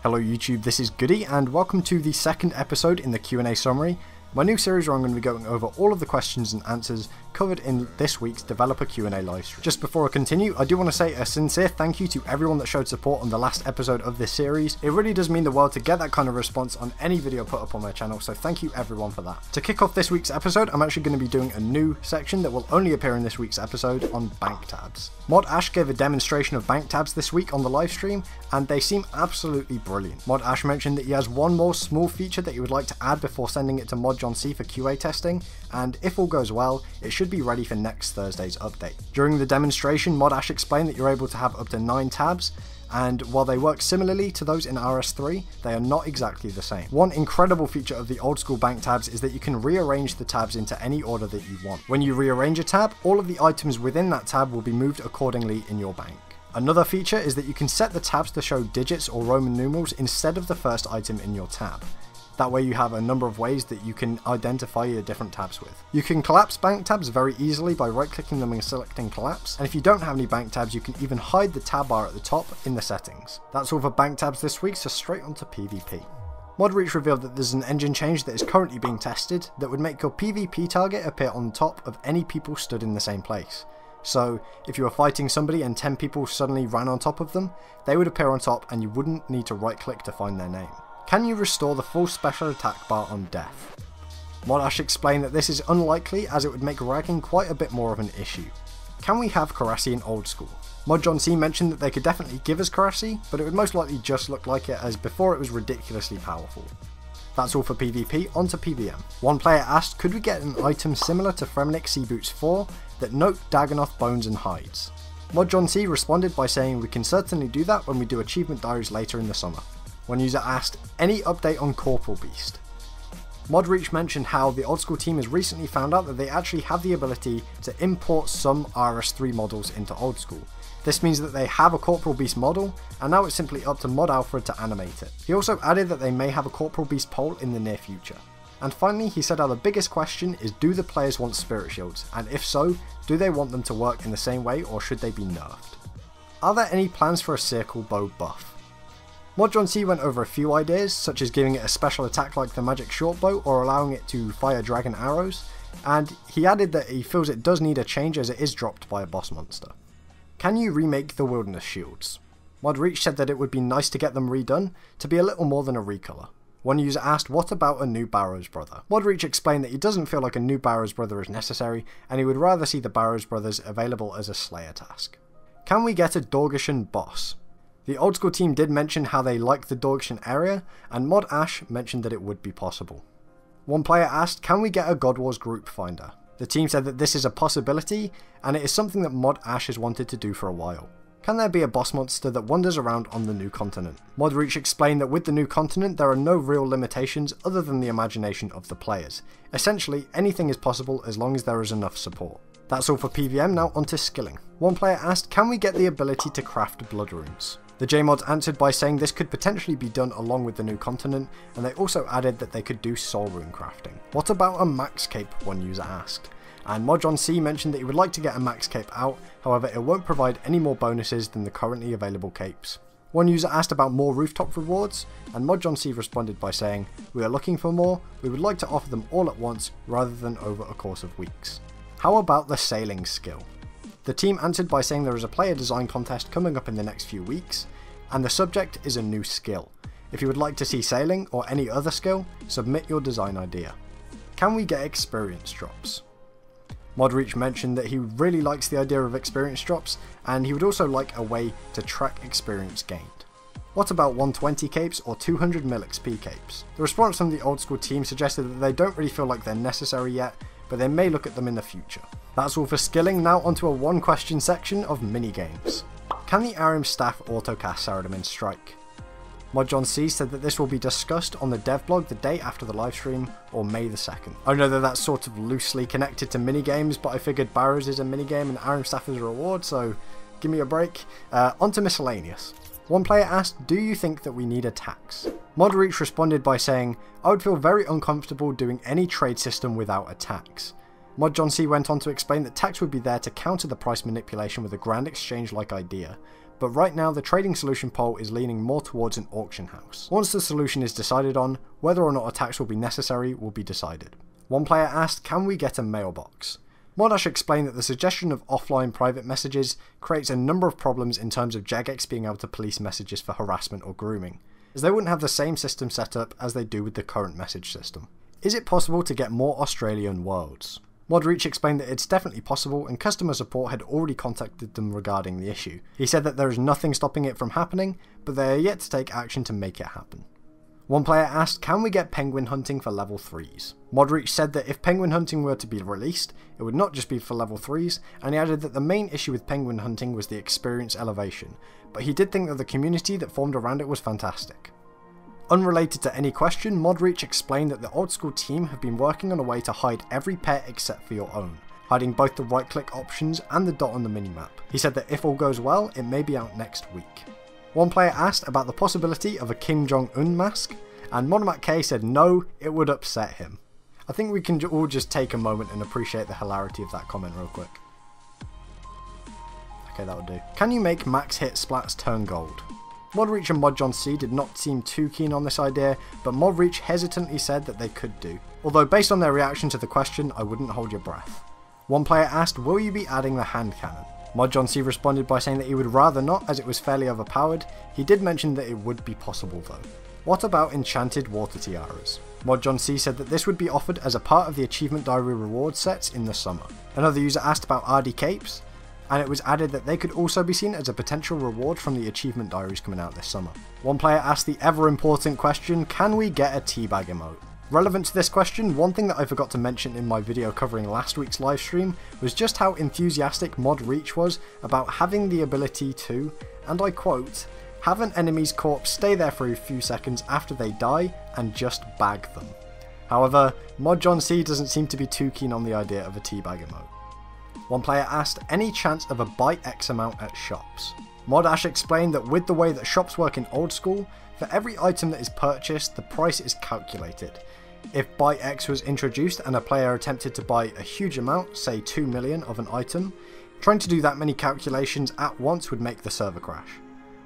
Hello YouTube, this is Gudi and welcome to the second episode in the Q&A summary, my new series where I'm going to be going over all of the questions and answers covered in this week's developer Q&A livestream. Just before I continue, I do want to say a sincere thank you to everyone that showed support on the last episode of this series. It really does mean the world to get that kind of response on any video put up on my channel, so thank you everyone for that. To kick off this week's episode, I'm actually going to be doing a new section that will only appear in this week's episode on bank tabs. Mod Ash gave a demonstration of bank tabs this week on the livestream, and they seem absolutely brilliant. Mod Ash mentioned that he has one more small feature that he would like to add before sending it to Mod John C for QA testing, and if all goes well, it should be ready for next Thursday's update. During the demonstration, Mod Ash explained that you're able to have up to 9 tabs, and while they work similarly to those in RS3, they are not exactly the same. One incredible feature of the old school bank tabs is that you can rearrange the tabs into any order that you want. When you rearrange a tab, all of the items within that tab will be moved accordingly in your bank. Another feature is that you can set the tabs to show digits or Roman numerals instead of the first item in your tab. That way you have a number of ways that you can identify your different tabs with. You can collapse bank tabs very easily by right clicking them and selecting collapse, and if you don't have any bank tabs you can even hide the tab bar at the top in the settings. That's all for bank tabs this week, so straight on to PvP. Modreach revealed that there's an engine change that is currently being tested that would make your PvP target appear on top of any people stood in the same place. So if you were fighting somebody and 10 people suddenly ran on top of them, they would appear on top and you wouldn't need to right click to find their name. Can you restore the full special attack bar on death? Mod Ash explained that this is unlikely as it would make ragging quite a bit more of an issue. Can we have Karasi in Old School? Mod John C mentioned that they could definitely give us Karasi, but it would most likely just look like it as before it was ridiculously powerful. That's all for PvP, on to PvM. One player asked, could we get an item similar to Fremnik Sea Boots 4 that note Dagonoth bones and hides? Mod John C responded by saying we can certainly do that when we do achievement diaries later in the summer. One user asked, any update on Corporal Beast? Modreach mentioned how the Old School team has recently found out that they actually have the ability to import some RS3 models into Old School. This means that they have a Corporal Beast model, and now it's simply up to Mod Alfred to animate it. He also added that they may have a Corporal Beast poll in the near future. And finally, he said how the biggest question is, do the players want Spirit Shields, and if so, do they want them to work in the same way or should they be nerfed? Are there any plans for a Circle Bow buff? Mod John C went over a few ideas, such as giving it a special attack like the magic shortbow or allowing it to fire dragon arrows, and he added that he feels it does need a change as it is dropped by a boss monster. Can you remake the wilderness shields? Modreach said that it would be nice to get them redone, to be a little more than a recolor. One user asked, what about a new Barrows brother? Modreach explained that he doesn't feel like a new Barrows brother is necessary, and he would rather see the Barrows brothers available as a slayer task. Can we get a Dorgishan boss? The Old School team did mention how they like the Dorgishan area, and Mod Ash mentioned that it would be possible. One player asked, can we get a God Wars group finder? The team said that this is a possibility, and it is something that Mod Ash has wanted to do for a while. Can there be a boss monster that wanders around on the new continent? Modreach explained that with the new continent there are no real limitations other than the imagination of the players. Essentially, anything is possible as long as there is enough support. That's all for PvM, now onto skilling. One player asked, can we get the ability to craft blood runes? The JMods answered by saying this could potentially be done along with the new continent, and they also added that they could do soul rune crafting. What about a max cape, one user asked. And Mod John C mentioned that he would like to get a max cape out, however it won't provide any more bonuses than the currently available capes. One user asked about more rooftop rewards, and Mod John C responded by saying, we are looking for more, we would like to offer them all at once rather than over a course of weeks. How about the sailing skill? The team answered by saying there is a player design contest coming up in the next few weeks, and the subject is a new skill. If you would like to see sailing or any other skill, submit your design idea. Can we get experience drops? Modreach mentioned that he really likes the idea of experience drops, and he would also like a way to track experience gained. What about 120 capes or 200 mil XP capes? The response from the Old School team suggested that they don't really feel like they're necessary yet, but they may look at them in the future. That's all for skilling, now onto a one question section of minigames. Can the Arim staff autocast Saradomin Strike? Mod John C said that this will be discussed on the dev blog the day after the livestream, or May the 2nd. I know that that's sort of loosely connected to minigames, but I figured Barrows is a minigame and Arim staff is a reward, so give me a break. Onto Miscellaneous. One player asked, do you think that we need a tax? Modreach responded by saying, I would feel very uncomfortable doing any trade system without a tax. Mod John C went on to explain that tax would be there to counter the price manipulation with a grand exchange-like idea, but right now the trading solution poll is leaning more towards an auction house. Once the solution is decided on, whether or not a tax will be necessary will be decided. One player asked, can we get a mailbox? ModAsh explained that the suggestion of offline private messages creates a number of problems in terms of Jagex being able to police messages for harassment or grooming, as they wouldn't have the same system set up as they do with the current message system. Is it possible to get more Australian worlds? ModReach explained that it's definitely possible and customer support had already contacted them regarding the issue. He said that there is nothing stopping it from happening, but they are yet to take action to make it happen. One player asked, can we get penguin hunting for level 3s? ModReach said that if penguin hunting were to be released, it would not just be for level 3s, and he added that the main issue with penguin hunting was the experience elevation, but he did think that the community that formed around it was fantastic. Unrelated to any question, ModReach explained that the Oldschool team have been working on a way to hide every pet except for your own, hiding both the right click options and the dot on the minimap. He said that if all goes well, it may be out next week. One player asked about the possibility of a Kim Jong-un mask, and ModMac said no, it would upset him. I think we can all just take a moment and appreciate the hilarity of that comment real quick. Okay, that'll do. Can you make max hit splats turn gold? ModReach and ModJohnC did not seem too keen on this idea, but ModReach hesitantly said that they could do. Although based on their reaction to the question, I wouldn't hold your breath. One player asked, will you be adding the hand cannon? ModJohnC responded by saying that he would rather not, as it was fairly overpowered. He did mention that it would be possible though. What about enchanted water tiaras? ModJohnC said that this would be offered as a part of the achievement diary reward sets in the summer. Another user asked about RD capes, and it was added that they could also be seen as a potential reward from the achievement diaries coming out this summer. One player asked the ever important question, can we get a teabag emote? Relevant to this question, one thing that I forgot to mention in my video covering last week's livestream was just how enthusiastic ModReach was about having the ability to, and I quote, have an enemy's corpse stay there for a few seconds after they die and just bag them. However, ModJohnC doesn't seem to be too keen on the idea of a teabag emote. One player asked, any chance of a buy X amount at shops? ModAsh explained that with the way that shops work in Oldschool, for every item that is purchased, the price is calculated. If buy X was introduced and a player attempted to buy a huge amount, say 2 million of an item, trying to do that many calculations at once would make the server crash.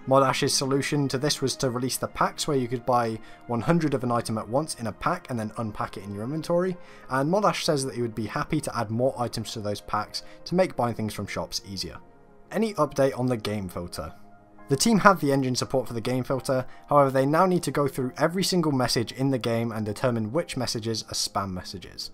ModAsh's solution to this was to release the packs where you could buy 100 of an item at once in a pack and then unpack it in your inventory, and ModAsh says that he would be happy to add more items to those packs to make buying things from shops easier. Any update on the game filter? The team have the engine support for the game filter, however they now need to go through every single message in the game and determine which messages are spam messages.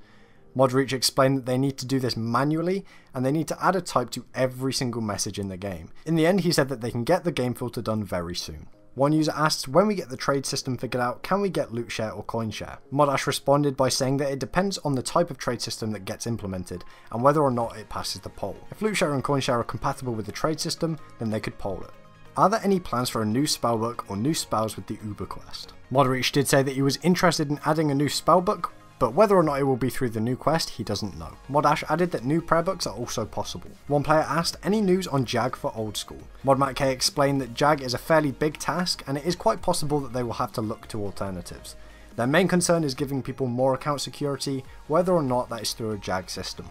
ModReach explained that they need to do this manually and they need to add a type to every single message in the game. In the end, he said that they can get the game filter done very soon. One user asked, when we get the trade system figured out, can we get loot share or coin share? ModAsh responded by saying that it depends on the type of trade system that gets implemented and whether or not it passes the poll. If loot share and coin share are compatible with the trade system, then they could poll it. Are there any plans for a new spellbook or new spells with the Uber quest? ModReach did say that he was interested in adding a new spellbook, but whether or not it will be through the new quest, he doesn't know. ModAsh added that new prayer books are also possible. One player asked, any news on JAG for Oldschool? ModMac explained that JAG is a fairly big task and it is quite possible that they will have to look to alternatives. Their main concern is giving people more account security, whether or not that is through a JAG system.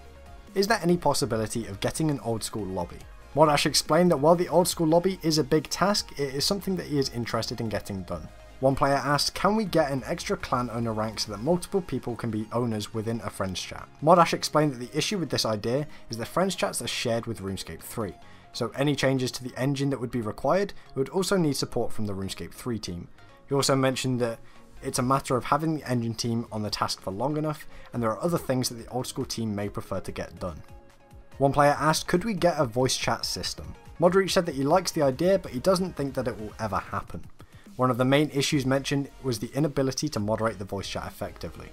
Is there any possibility of getting an Oldschool lobby? ModAsh explained that while the Oldschool lobby is a big task, it is something that he is interested in getting done. One player asked, can we get an extra clan owner rank so that multiple people can be owners within a friends chat? ModAsh explained that the issue with this idea is that friends chats are shared with RuneScape 3, so any changes to the engine that would be required would also need support from the RuneScape 3 team. He also mentioned that it's a matter of having the engine team on the task for long enough, and there are other things that the Oldschool team may prefer to get done. One player asked, could we get a voice chat system? ModReach said that he likes the idea, but he doesn't think that it will ever happen. One of the main issues mentioned was the inability to moderate the voice chat effectively.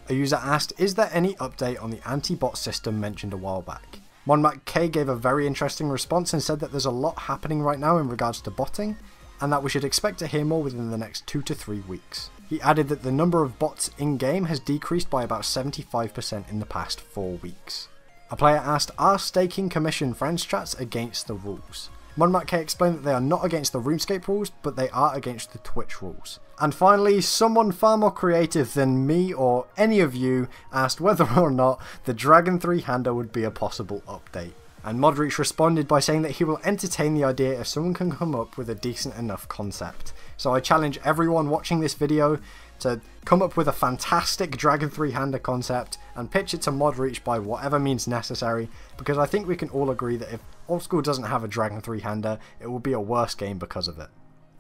A user asked, is there any update on the anti-bot system mentioned a while back? MonMac gave a very interesting response and said that there's a lot happening right now in regards to botting, and that we should expect to hear more within the next 2 to 3 weeks. He added that the number of bots in-game has decreased by about 75% in the past 4 weeks. A player asked, are staking commission friends chats against the rules? MonMac explained that they are not against the RuneScape rules, but they are against the Twitch rules. And finally, someone far more creative than me or any of you asked whether or not the Dragon 3 hander would be a possible update. And Modreach responded by saying that he will entertain the idea if someone can come up with a decent enough concept. So I challenge everyone watching this video to come up with a fantastic Dragon 3-hander concept and pitch it to Modreach by whatever means necessary, because I think we can all agree that if Oldschool doesn't have a Dragon 3-hander, it will be a worse game because of it.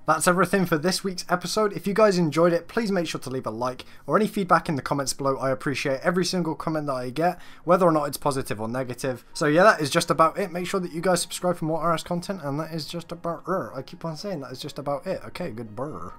That's everything for this week's episode. If you guys enjoyed it, please make sure to leave a like or any feedback in the comments below. I appreciate every single comment that I get, whether or not it's positive or negative. So yeah, that is just about it. Make sure that you guys subscribe for more RS content, and that is just about it. I keep on saying that is just about it. Okay, good brr.